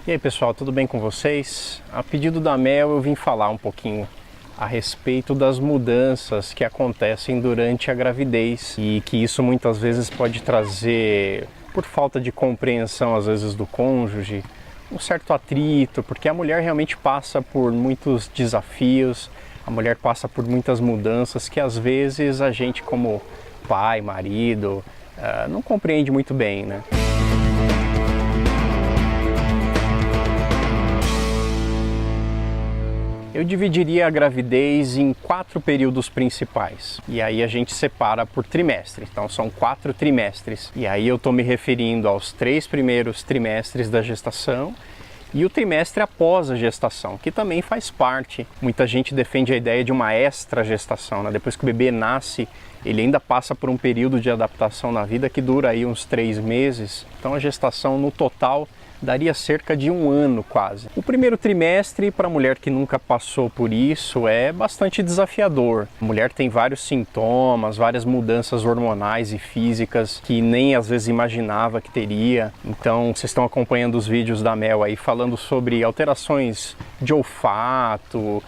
E aí pessoal, tudo bem com vocês? A pedido da Mel eu vim falar um pouquinho a respeito das mudanças que acontecem durante a gravidez e que isso muitas vezes pode trazer, por falta de compreensão às vezes do cônjuge, um certo atrito, porque a mulher realmente passa por muitos desafios, a mulher passa por muitas mudanças que às vezes a gente como pai, marido, não compreende muito bem, né? Eu dividiria a gravidez em 4 períodos principais, e aí a gente separa por trimestre, então são 4 trimestres. E aí eu estou me referindo aos 3 primeiros trimestres da gestação e o trimestre após a gestação, que também faz parte. Muita gente defende a ideia de uma extra-gestação, né? Depois que o bebê nasce, ele ainda passa por um período de adaptação na vida que dura aí uns 3 meses, então a gestação no total daria cerca de 1 ano quase. O primeiro trimestre, para a mulher que nunca passou por isso, é bastante desafiador. A mulher tem vários sintomas, várias mudanças hormonais e físicas que nem às vezes imaginava que teria. Então, vocês estão acompanhando os vídeos da Mel aí falando sobre alterações de olfato,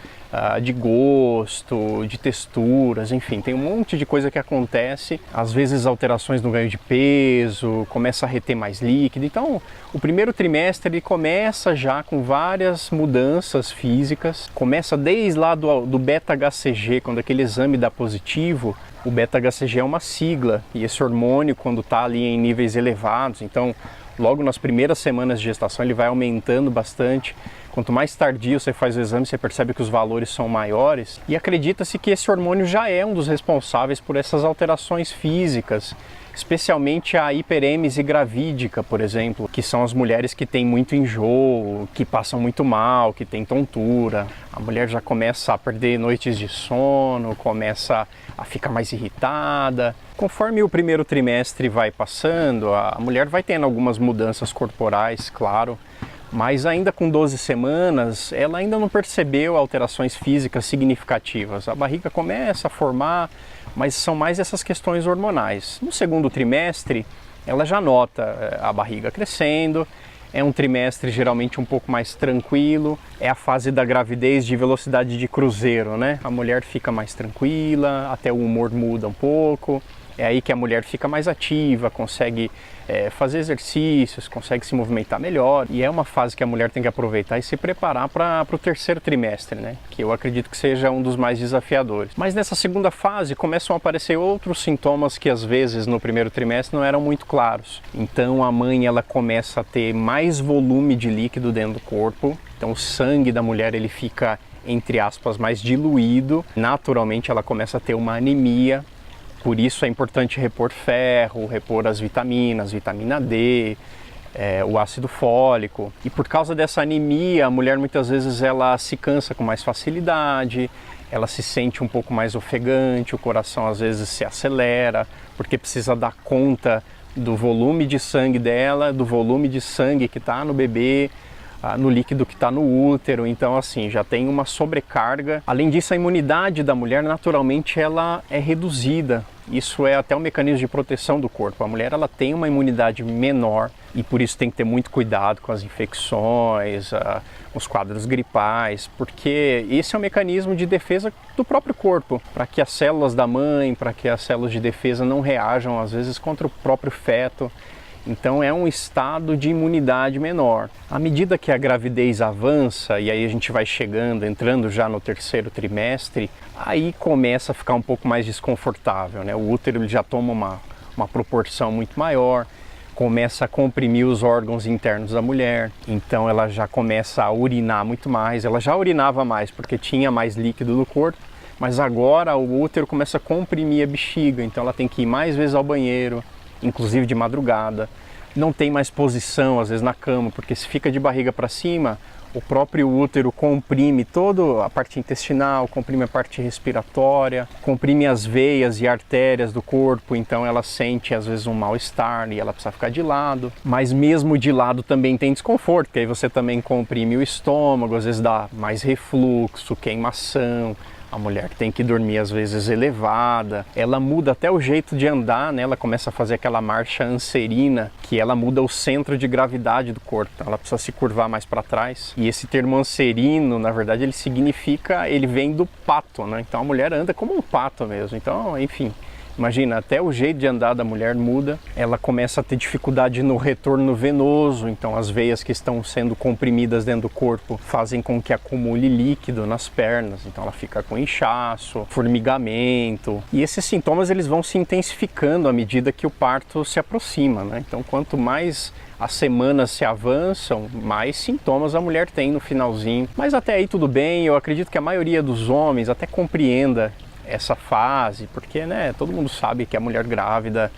de gosto, de texturas, enfim, tem um monte de coisa que acontece, às vezes alterações no ganho de peso, começa a reter mais líquido. Então o primeiro trimestre ele começa já com várias mudanças físicas, começa desde lá do beta-HCG, quando aquele exame dá positivo. O beta-HCG é uma sigla e esse hormônio, quando está ali em níveis elevados, então logo nas primeiras semanas de gestação ele vai aumentando bastante. Quanto mais tardio você faz o exame, você percebe que os valores são maiores e acredita-se que esse hormônio já é um dos responsáveis por essas alterações físicas, especialmente a hiperêmese gravídica, por exemplo, que são as mulheres que têm muito enjoo, que passam muito mal, que têm tontura. A mulher já começa a perder noites de sono, começa a ficar mais irritada. Conforme o primeiro trimestre vai passando, a mulher vai tendo algumas mudanças corporais, claro, mas ainda com 12 semanas, ela ainda não percebeu alterações físicas significativas. A barriga começa a formar, mas são mais essas questões hormonais. No segundo trimestre, ela já nota a barriga crescendo. É um trimestre geralmente um pouco mais tranquilo, é a fase da gravidez de velocidade de cruzeiro, né? A mulher fica mais tranquila, até o humor muda um pouco. É aí que a mulher fica mais ativa, consegue fazer exercícios, consegue se movimentar melhor. E é uma fase que a mulher tem que aproveitar e se preparar para o terceiro trimestre, né? Que eu acredito que seja um dos mais desafiadores. Mas nessa segunda fase começam a aparecer outros sintomas que às vezes no primeiro trimestre não eram muito claros. Então a mãe ela começa a ter mais volume de líquido dentro do corpo. Então o sangue da mulher ele fica, entre aspas, mais diluído. Naturalmente ela começa a ter uma anemia. Por isso é importante repor ferro, repor as vitaminas, vitamina D, o ácido fólico. E por causa dessa anemia, a mulher muitas vezes ela se cansa com mais facilidade, ela se sente um pouco mais ofegante, o coração às vezes se acelera, porque precisa dar conta do volume de sangue dela, do volume de sangue que está no bebê, no líquido que está no útero. Então assim, já tem uma sobrecarga. Além disso, a imunidade da mulher naturalmente ela é reduzida. Isso é até um mecanismo de proteção do corpo. A mulher ela tem uma imunidade menor e por isso tem que ter muito cuidado com as infecções, os quadros gripais, porque esse é um mecanismo de defesa do próprio corpo, para que as células da mãe, para que as células de defesa não reajam às vezes contra o próprio feto. Então é um estado de imunidade menor. À medida que a gravidez avança, e aí a gente vai chegando, entrando já no terceiro trimestre, aí começa a ficar um pouco mais desconfortável, né? O útero ele já toma uma proporção muito maior, começa a comprimir os órgãos internos da mulher, então ela já começa a urinar muito mais. Ela já urinava mais porque tinha mais líquido no corpo, mas agora o útero começa a comprimir a bexiga, então ela tem que ir mais vezes ao banheiro, inclusive de madrugada. Não tem mais posição às vezes na cama, porque se fica de barriga para cima, O próprio útero comprime toda a parte intestinal, comprime a parte respiratória, comprime as veias e artérias do corpo, então ela sente às vezes um mal-estar e ela precisa ficar de lado. Mas mesmo de lado também tem desconforto, porque aí você também comprime o estômago, às vezes dá mais refluxo, queimação. A mulher tem que dormir às vezes elevada, ela muda até o jeito de andar, né? Ela começa a fazer aquela marcha anserina, que ela muda o centro de gravidade do corpo, ela precisa se curvar mais para trás. E esse termo anserino, na verdade, ele vem do pato, né? Então a mulher anda como um pato mesmo, então enfim. Imagina, até o jeito de andar da mulher muda, ela começa a ter dificuldade no retorno venoso, então as veias que estão sendo comprimidas dentro do corpo fazem com que acumule líquido nas pernas, então ela fica com inchaço, formigamento, e esses sintomas eles vão se intensificando à medida que o parto se aproxima, né? Então quanto mais as semanas se avançam, mais sintomas a mulher tem no finalzinho, mas até aí tudo bem, eu acredito que a maioria dos homens até compreenda essa fase, porque né, todo mundo sabe que a mulher grávida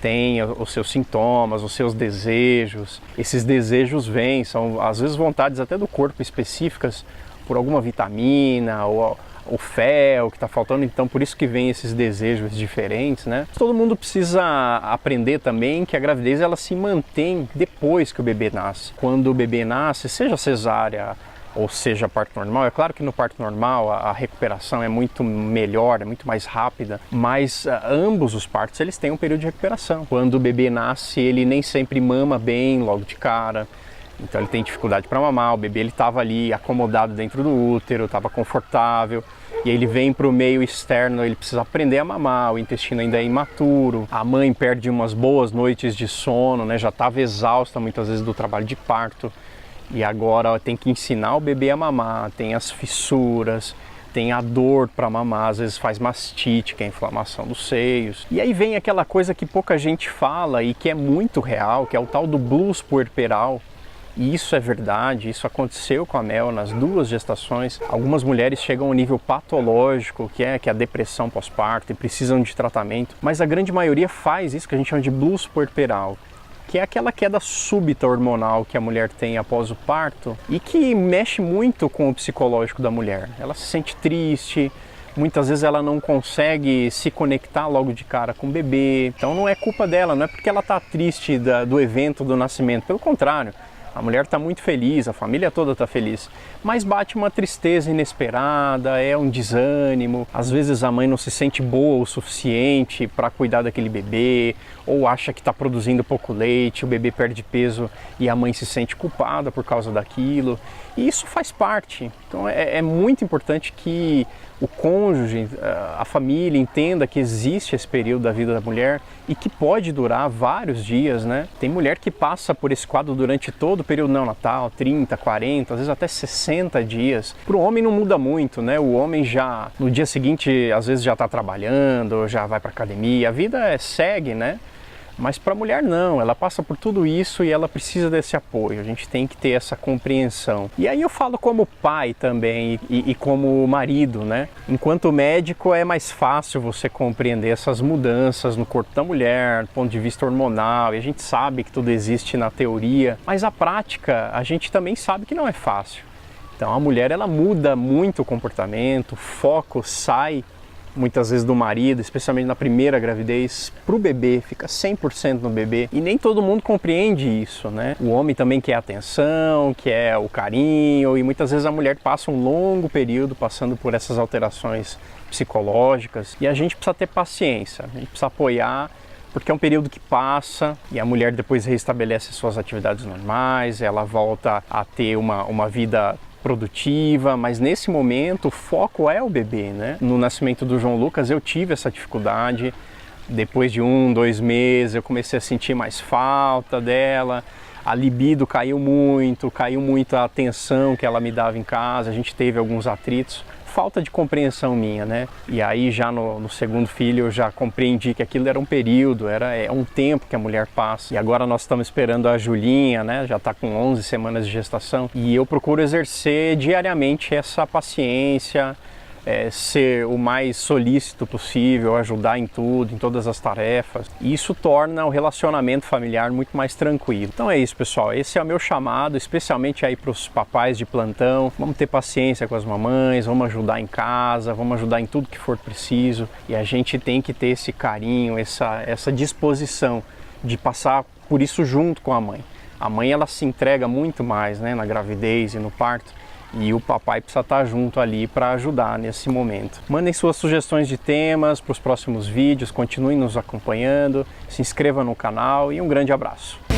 tem os seus sintomas, os seus desejos. Esses desejos vêm, são às vezes vontades até do corpo específicas por alguma vitamina ou o fel que está faltando, então por isso que vem esses desejos diferentes, né? Todo mundo precisa aprender também que a gravidez ela se mantém depois que o bebê nasce. Quando o bebê nasce, seja cesárea ou seja parto normal, é claro que no parto normal a recuperação é muito melhor, é muito mais rápida, mas ambos os partos eles têm um período de recuperação. Quando o bebê nasce, ele nem sempre mama bem logo de cara, então ele tem dificuldade para mamar, o bebê ele estava ali acomodado dentro do útero, estava confortável, e aí ele vem para o meio externo, ele precisa aprender a mamar, o intestino ainda é imaturo, a mãe perde umas boas noites de sono, né? Já estava exausta muitas vezes do trabalho de parto, e agora tem que ensinar o bebê a mamar, tem as fissuras, tem a dor para mamar, às vezes faz mastite, que é a inflamação dos seios. E aí vem aquela coisa que pouca gente fala e que é muito real, que é o tal do blues puerperal. E isso é verdade, isso aconteceu com a Mel nas 2 gestações. Algumas mulheres chegam ao nível patológico, que é a depressão pós-parto e precisam de tratamento, mas a grande maioria faz isso que a gente chama de blues puerperal, que é aquela queda súbita hormonal que a mulher tem após o parto e que mexe muito com o psicológico da mulher. Ela se sente triste, muitas vezes ela não consegue se conectar logo de cara com o bebê, então não é culpa dela, não é porque ela está triste do evento do nascimento, pelo contrário. A mulher está muito feliz, a família toda está feliz, mas bate uma tristeza inesperada, é um desânimo. Às vezes a mãe não se sente boa o suficiente para cuidar daquele bebê, ou acha que está produzindo pouco leite, o bebê perde peso e a mãe se sente culpada por causa daquilo. E isso faz parte. Então é muito importante que o cônjuge, a família entenda que existe esse período da vida da mulher e que pode durar vários dias, né? Tem mulher que passa por esse quadro durante todo o período neonatal, 30, 40, às vezes até 60 dias. Para o homem não muda muito, né? O homem já, no dia seguinte, às vezes já está trabalhando, já vai para academia, a vida segue, né? Mas para a mulher não, ela passa por tudo isso e ela precisa desse apoio, a gente tem que ter essa compreensão. E aí eu falo como pai também e como marido, né? Enquanto médico é mais fácil você compreender essas mudanças no corpo da mulher, do ponto de vista hormonal, e a gente sabe que tudo existe na teoria, mas a prática a gente também sabe que não é fácil. Então a mulher ela muda muito o comportamento, o foco sai muitas vezes do marido, especialmente na primeira gravidez, para o bebê, fica 100% no bebê. E nem todo mundo compreende isso, né? O homem também quer atenção, quer o carinho, e muitas vezes a mulher passa um longo período passando por essas alterações psicológicas. E a gente precisa ter paciência, a gente precisa apoiar, porque é um período que passa e a mulher depois restabelece suas atividades normais, ela volta a ter uma vida produtiva, mas nesse momento o foco é o bebê, né? No nascimento do João Lucas eu tive essa dificuldade, depois de 1, 2 meses eu comecei a sentir mais falta dela, a libido caiu muito a atenção que ela me dava em casa, a gente teve alguns atritos, falta de compreensão minha, né? E aí já no segundo filho eu já compreendi que aquilo era um período, é um tempo que a mulher passa. E agora nós estamos esperando a Julinha, né? Já está com 11 semanas de gestação. E eu procuro exercer diariamente essa paciência, ser o mais solícito possível, ajudar em tudo, em todas as tarefas. E isso torna o relacionamento familiar muito mais tranquilo. Então é isso, pessoal. Esse é o meu chamado, especialmente aí para os papais de plantão. Vamos ter paciência com as mamães, vamos ajudar em casa, vamos ajudar em tudo que for preciso. E a gente tem que ter esse carinho, essa disposição de passar por isso junto com a mãe. A mãe, ela se entrega muito mais, né, na gravidez e no parto. E o papai precisa estar junto ali para ajudar nesse momento. Mandem suas sugestões de temas para os próximos vídeos, continuem nos acompanhando, se inscreva no canal e um grande abraço.